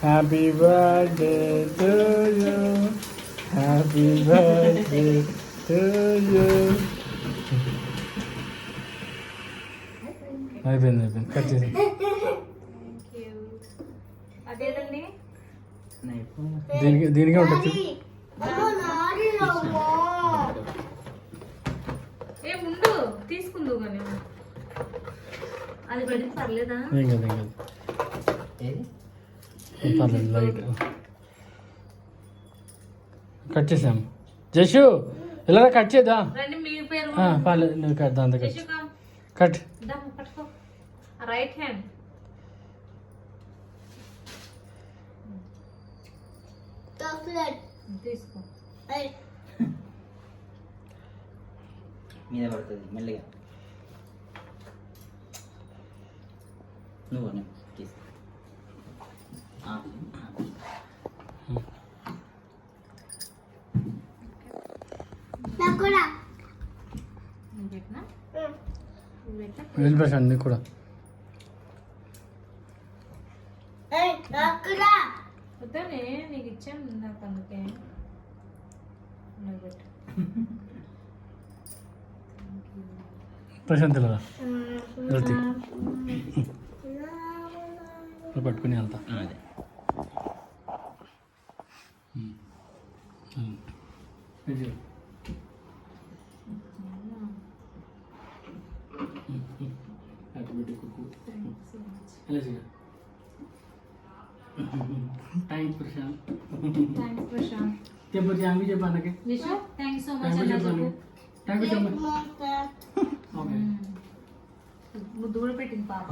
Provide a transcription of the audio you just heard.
Happy birthday to you, happy birthday to you. అయిపోయింది cut చేసి. అదేదండి దీనికే ఉంటుంది. ఏ ఉండు తీసుకుందు కానీ అది పడింది పర్లేదా? ఏం కాదు పర్లేదు. లైట్ కట్ చేసాం. జషు ఇలా కట్ చేద్దా? రండి మీ పేరు పర్లేదు నువ్వు కట్ దాంతో కట్ జషు కమ్ కట్. దమ్ పట్టుకో రైట్ హ్యాండ్ తీసుకో. మీద పడుతుంది మెల్లిగా. నువ్వు తీసుకో. వెళ్ళిపోయాను నీకు కూడా. వద్దానే నీకు ఇచ్చాను నాకు అందుకే పెట్టు. ప్రశాంత్ ఇలా వెళ్తే పట్టుకుని వెళ్తా. అదే థ్యాంక్స్ ప్రశాంత్. థ్యాంక్స్ ప్రశాంత్. చెప్పు థ్యాంక్ యూ చెప్పు అన్నకి. Jishu thanks so much thank you అన్న చెప్పు. చెప్పు. Thank you so much. Okay ముద్దు కూడా పెట్టింది పాప.